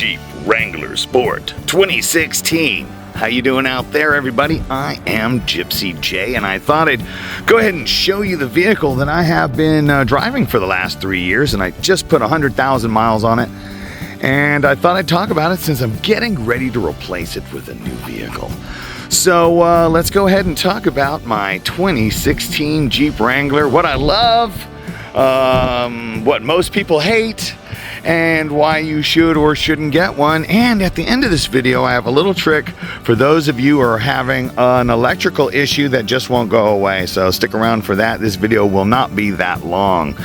Jeep Wrangler Sport 2016. How you doing out there, everybody? I am Gypsy J, and I thought I'd go ahead and show you the vehicle that I have been driving for the last 3 years, and I just put 100,000 miles on it. And I thought I'd talk about it since I'm getting ready to replace it with a new vehicle. So let's go ahead and talk about my 2016 Jeep Wrangler, what I love, what most people hate, and why you should or shouldn't get one. And at the end of this video, I have a little trick for those of you who are having an electrical issue that just won't go away. So stick around for that. This video will not be that long.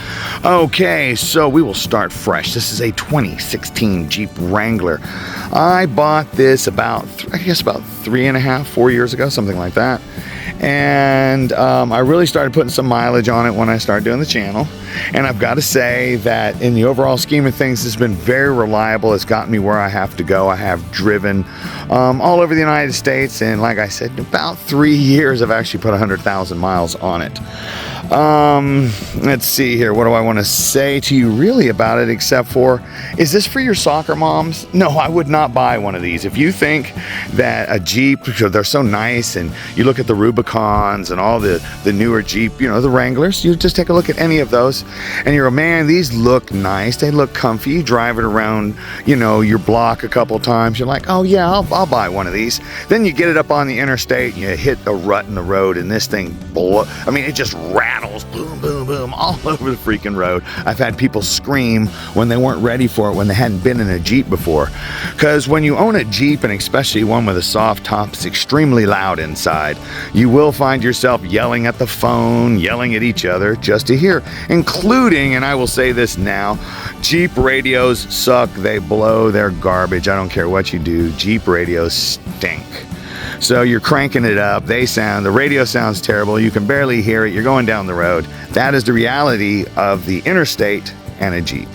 Okay, so we will start fresh. This is a 2016 Jeep Wrangler. I bought this about 3.5, 4 years ago, something like that. And I really started putting some mileage on it when I started doing the channel. And I've got to say that in the overall scheme of things, it's been very reliable. It's gotten me where I have to go. I have driven all over the United States, and like I said, in about 3 years I've actually put 100,000 miles on it. Let's see here, what do I want to say to you really about it, except for, is this for your soccer moms? No, I would not buy one of these. If you think that a Jeep, they're so nice, and you look at the Rubicons and all the newer Jeep, you know, the Wranglers, you just take a look at any of those and you're, man, these look nice, they look comfy. You drive it around, you know, your block a couple times, you're like, oh yeah, I'll buy one of these. Then you get it up on the interstate and you hit a rut in the road, and this thing, I mean, it just rattles, boom, boom, boom, all over the freaking road. I've had people scream when they weren't ready for it, when they hadn't been in a Jeep before. Because when you own a Jeep, and especially one with a soft top, it's extremely loud inside. You will find yourself yelling at the phone, yelling at each other just to hear, including, and I will say this now, Jeep radios suck, they blow, they're garbage. I don't care what you do, Jeep radios stink. So you're cranking it up, the radio sounds terrible, you can barely hear it, you're going down the road. That is the reality of the interstate and a Jeep.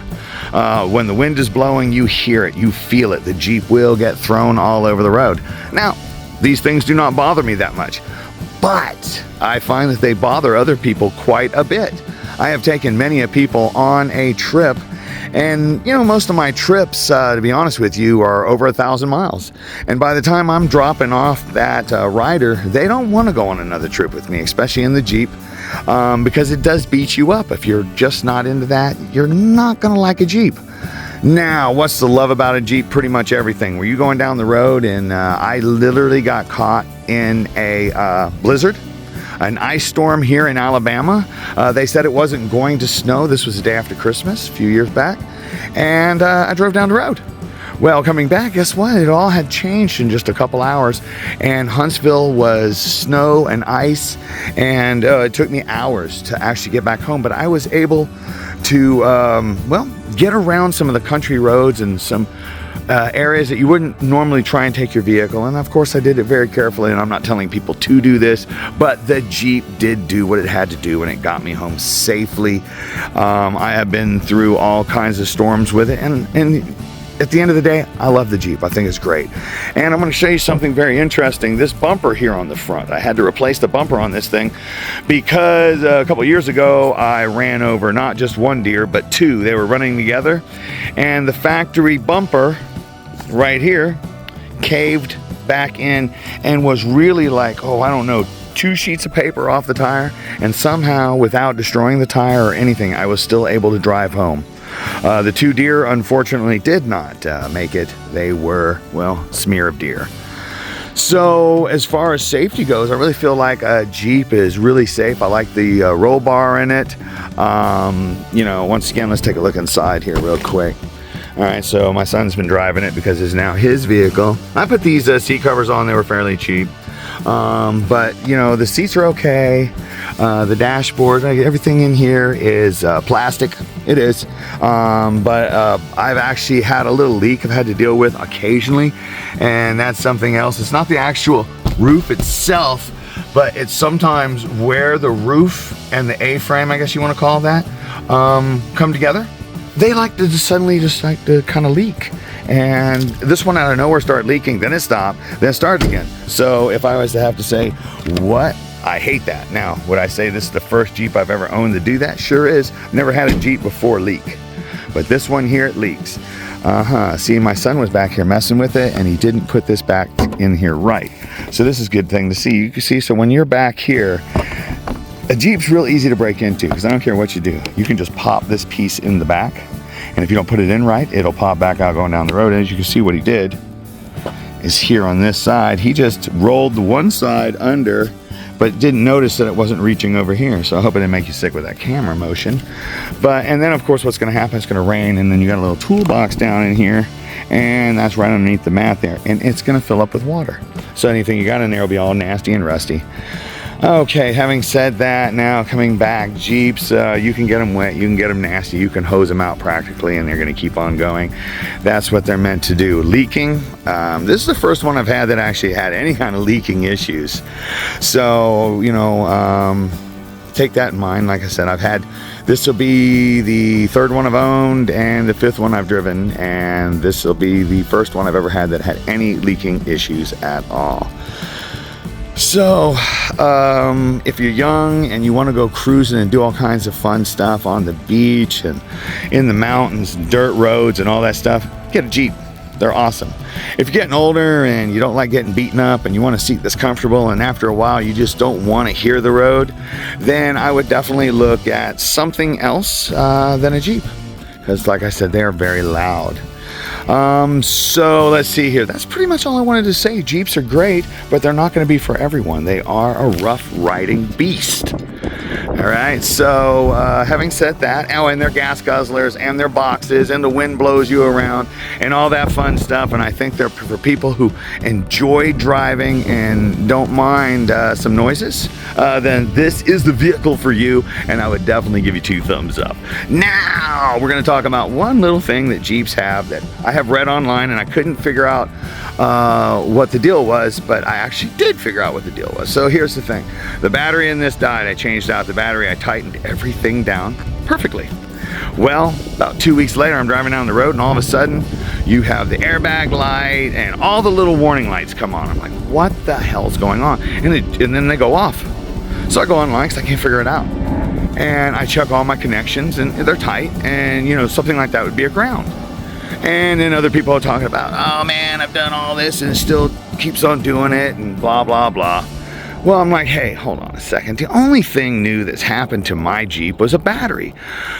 When the wind is blowing, you hear it, you feel it, the Jeep will get thrown all over the road. Now, these things do not bother me that much, but I find that they bother other people quite a bit. I have taken many people on a trip, and you know, most of my trips, to be honest with you, are over 1,000 miles. And by the time I'm dropping off that rider, they don't want to go on another trip with me, especially in the Jeep, because it does beat you up. If you're just not into that, you're not going to like a Jeep. Now, what's the love about a Jeep? Pretty much everything. Were you going down the road, and I literally got caught in a blizzard, an ice storm here in Alabama. They said it wasn't going to snow. This was the day after Christmas, a few years back, and I drove down the road. Well, coming back, guess what? It all had changed in just a couple hours, and Huntsville was snow and ice, and it took me hours to actually get back home, but I was able to, well, get around some of the country roads and some areas that you wouldn't normally try and take your vehicle. And of course I did it very carefully, and I'm not telling people to do this, but the Jeep did do what it had to do, and it got me home safely. I have been through all kinds of storms with it, and at the end of the day, I love the Jeep. I think it's great. And I'm going to show you something very interesting. This bumper here on the front, I had to replace the bumper on this thing because a couple years ago I ran over not just one deer but two. They were running together, and the factory bumper right here caved back in and was really like, oh, I don't know, 2 sheets of paper off the tire, and somehow, without destroying the tire or anything, I was still able to drive home. The 2 deer unfortunately did not make it. They were, well, smear of deer. So as far as safety goes, I really feel like a Jeep is really safe. I like the roll bar in it. You know, once again, let's take a look inside here real quick. All right, so my son's been driving it because it's now his vehicle. I put these seat covers on, they were fairly cheap. But you know, the seats are okay. The dashboard, everything in here is plastic. It is. But I've actually had a little leak I've had to deal with occasionally, and that's something else. It's not the actual roof itself, but it's sometimes where the roof and the A-frame, I guess you want to call that, come together. They like to suddenly kind of leak. And this one out of nowhere started leaking, then it stopped, then it started again. So if I was to have to say what, I hate that. Now, would I say this is the first Jeep I've ever owned to do that? Sure is. Never had a Jeep before leak. But this one here, it leaks. See, my son was back here messing with it, and he didn't put this back in here right. So this is a good thing to see. You can see, so when you're back here, a Jeep's real easy to break into, because I don't care what you do. You can just pop this piece in the back, and if you don't put it in right, it'll pop back out going down the road. And as you can see, what he did is here on this side, he just rolled the one side under, but didn't notice that it wasn't reaching over here. So I hope it didn't make you sick with that camera motion. And then of course what's gonna happen, it's gonna rain, and then you got a little toolbox down in here, and that's right underneath the mat there, and it's gonna fill up with water. So anything you got in there will be all nasty and rusty. Okay, having said that, now coming back, Jeeps, you can get them wet, you can get them nasty, you can hose them out practically, and they're gonna keep on going. That's what they're meant to do. Leaking, this is the first one I've had that actually had any kind of leaking issues. So, you know, take that in mind. Like I said, this will be the third one I've owned and the fifth one I've driven, and this will be the first one I've ever had that had any leaking issues at all. So, if you're young and you want to go cruising and do all kinds of fun stuff on the beach and in the mountains and dirt roads and all that stuff, get a Jeep. They're awesome. If you're getting older and you don't like getting beaten up and you want a seat that's comfortable, and after a while you just don't want to hear the road, then I would definitely look at something else than a Jeep, because like I said, they are very loud. So let's see here. That's pretty much all I wanted to say. Jeeps are great, but they're not going to be for everyone. They are a rough riding beast. All right, so having said that, oh, and they're gas guzzlers, and they're boxes, and the wind blows you around, and all that fun stuff, and I think they're for people who enjoy driving and don't mind some noises, then this is the vehicle for you, and I would definitely give you 2 thumbs up. Now, we're going to talk about one little thing that Jeeps have that I have read online, and I couldn't figure out what the deal was, but I actually did figure out what the deal was. So here's the thing. The battery in this died. I changed out the battery. I tightened everything down perfectly. Well, about 2 weeks later, I'm driving down the road, and all of a sudden, you have the airbag light and all the little warning lights come on. I'm like, what the hell's going on? And then they go off. So I go online because I can't figure it out. And I check all my connections, and they're tight, and you know, something like that would be a ground. And then other people are talking about, oh man, I've done all this and it still keeps on doing it and blah, blah, blah. Well, I'm like, hey, hold on a second. The only thing new that's happened to my Jeep was a battery.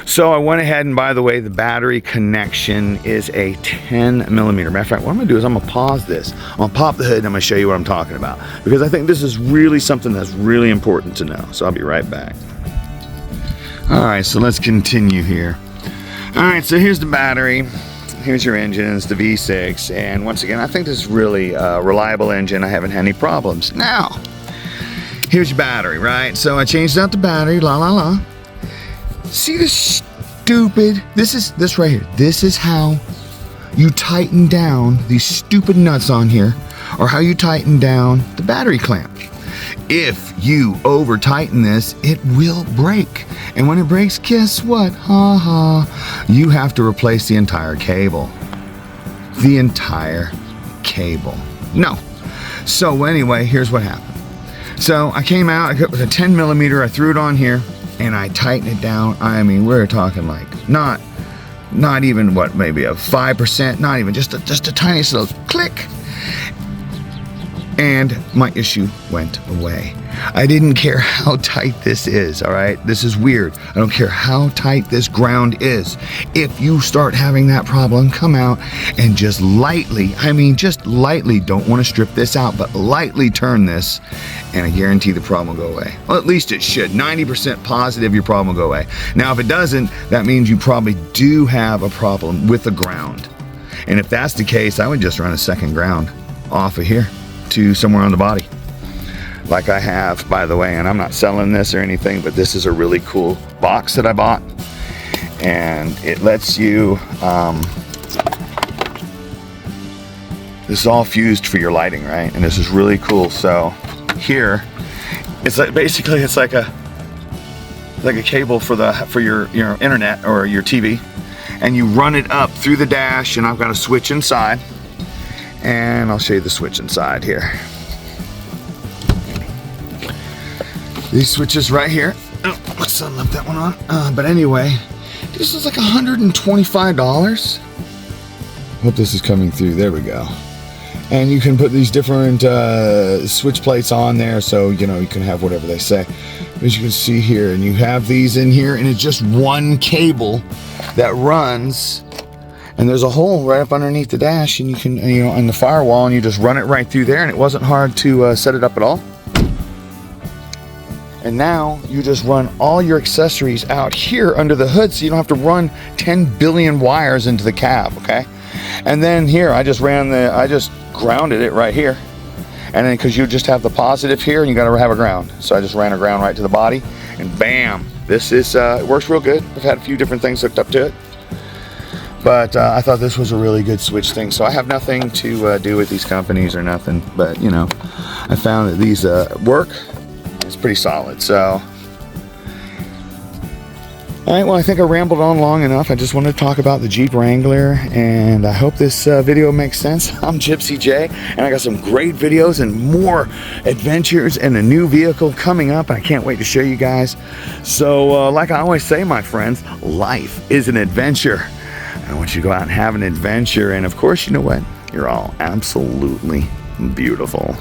So I went ahead, and by the way, the battery connection is a 10 millimeter. Matter of fact, what I'm gonna do is I'm gonna pause this. I'm gonna pop the hood and I'm gonna show you what I'm talking about, because I think this is really something that's really important to know. So I'll be right back. All right, so let's continue here. All right, so here's the battery. Here's your engine. It's the V6, and once again, I think this is really a reliable engine. I haven't had any problems. Now, here's your battery, right? So I changed out the battery, la la la. See this stupid, this right here. This is how you tighten down these stupid nuts on here, or how you tighten down the battery clamp. If you over tighten this, it will break. And when it breaks, guess what? Ha ha. You have to replace the entire cable. The entire cable. No. So anyway, here's what happened. So I came out, I got with a 10 millimeter, I threw it on here, and I tightened it down. I mean, we're talking like not even what, maybe a 5%, not even, just a tiniest little click. And my issue went away. I didn't care how tight this is, all right? This is weird. I don't care how tight this ground is. If you start having that problem, come out and just lightly, I mean just lightly, don't want to strip this out, but lightly turn this, and I guarantee the problem will go away. Well, at least it should. 90% positive your problem will go away. Now, if it doesn't, that means you probably do have a problem with the ground. And if that's the case, I would just run a second ground off of here to somewhere on the body, like I have, by the way. And I'm not selling this or anything, but this is a really cool box that I bought, and it lets you this is all fused for your lighting, right? And this is really cool. So here it's like, basically it's like a cable for your internet or your TV, and you run it up through the dash, and I've got a switch inside. And I'll show you the switch inside here. These switches right here. Oh, let's left that one on. But anyway, this is like $125. Hope this is coming through. There we go. And you can put these different switch plates on there, so you know you can have whatever they say. As you can see here, and you have these in here, and it's just one cable that runs, and there's a hole right up underneath the dash, and you can, you know, on the firewall, and you just run it right through there, and it wasn't hard to set it up at all. And now you just run all your accessories out here under the hood, so you don't have to run 10 billion wires into the cab, okay? And then here, I just grounded it right here. And then because you just have the positive here and you gotta have a ground. So I just ran a ground right to the body, and bam, this is, it works real good. I've had a few different things hooked up to it. But I thought this was a really good switch thing. So I have nothing to do with these companies or nothing, but you know, I found that these work. It's pretty solid. So all right, well, I think I rambled on long enough. I just wanted to talk about the Jeep Wrangler, and I hope this video makes sense. I'm Gypsy J, and I got some great videos and more adventures and a new vehicle coming up, and I can't wait to show you guys. So like I always say, my friends, life is an adventure. I want you to go out and have an adventure, and of course, you know what? You're all absolutely beautiful.